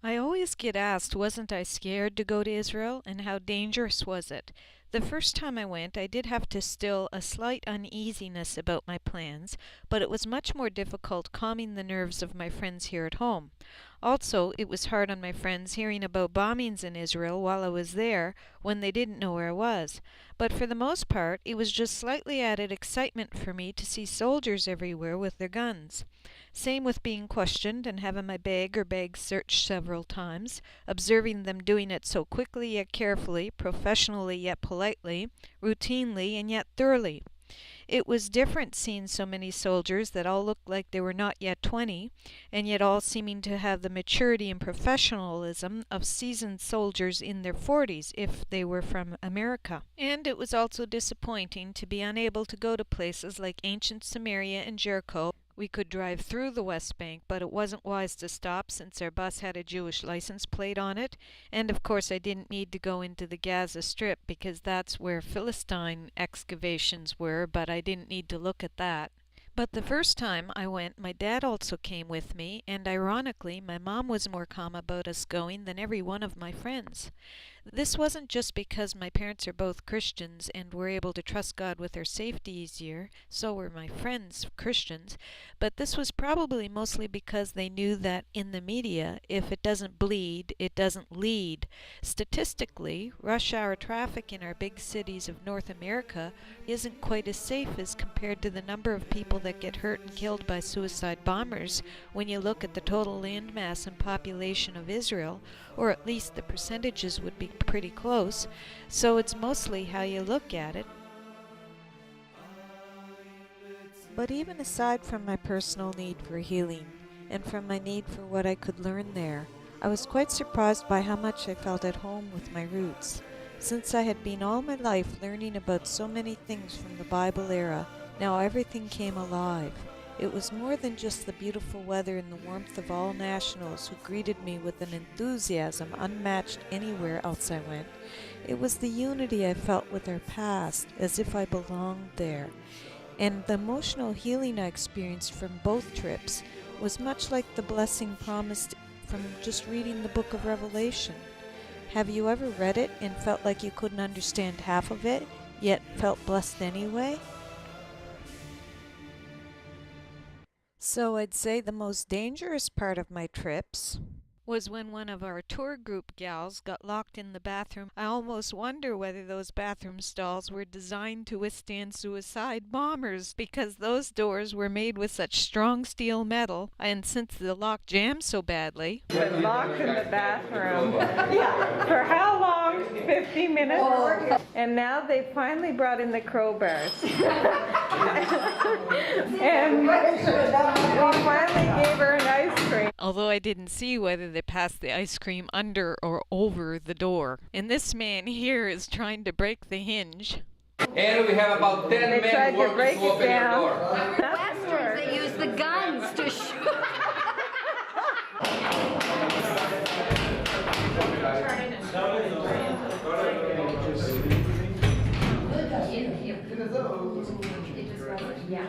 I always get asked, wasn't I scared to go to Israel, and how dangerous was it? The first time I went, I did have to still a slight uneasiness about my plans, but it was much more difficult calming the nerves of my friends here at home. Also, it was hard on my friends hearing about bombings in Israel while I was there when they didn't know where I was. But for the most part, it was just slightly added excitement for me to see soldiers everywhere with their guns. Same with being questioned and having my bag or bags searched several times, observing them doing it so quickly yet carefully, professionally yet politely, routinely and yet thoroughly. It was different seeing so many soldiers that all looked like they were not yet 20, and yet all seeming to have the maturity and professionalism of seasoned soldiers in their 40s if they were from America. And it was also disappointing to be unable to go to places like ancient Samaria and Jericho. We could drive through the West Bank, but it wasn't wise to stop since our bus had a Jewish license plate on it, and of course I didn't need to go into the Gaza Strip because that's where Philistine excavations were, but I didn't need to look at that. But the first time I went, my dad also came with me, and ironically, my mom was more calm about us going than every one of my friends. This wasn't just because my parents are both Christians and were able to trust God with their safety easier, so were my friends Christians, but this was probably mostly because they knew that in the media, if it doesn't bleed, it doesn't lead. Statistically, rush hour traffic in our big cities of North America isn't quite as safe as compared to the number of people that get hurt and killed by suicide bombers when you look at the total landmass and population of Israel, or at least the percentages would be pretty close, so it's mostly how you look at it. But even aside from my personal need for healing, and from my need for what I could learn there, I was quite surprised by how much I felt at home with my roots. Since I had been all my life learning about so many things from the Bible era, now everything came alive. It was more than just the beautiful weather and the warmth of all nationals who greeted me with an enthusiasm unmatched anywhere else I went. It was the unity I felt with our past, as if I belonged there. And the emotional healing I experienced from both trips was much like the blessing promised from just reading the book of Revelation. Have you ever read it and felt like you couldn't understand half of it, yet felt blessed anyway? So I'd say the most dangerous part of my trips was when one of our tour group gals got locked in the bathroom. I almost wonder whether those bathroom stalls were designed to withstand suicide bombers, because those doors were made with such strong steel metal, and since the lock jammed so badly. Been locked in the bathroom. Yeah. For how long? 50 minutes? And now they finally brought in the crowbars. And we finally gave her an ice cream. Although I didn't see whether they passed the ice cream under or over the door. And this man here is trying to break the hinge. And we have about 10 They tried men to working break to it open your down. door. Westerns, they use the guns to shoot. Yeah.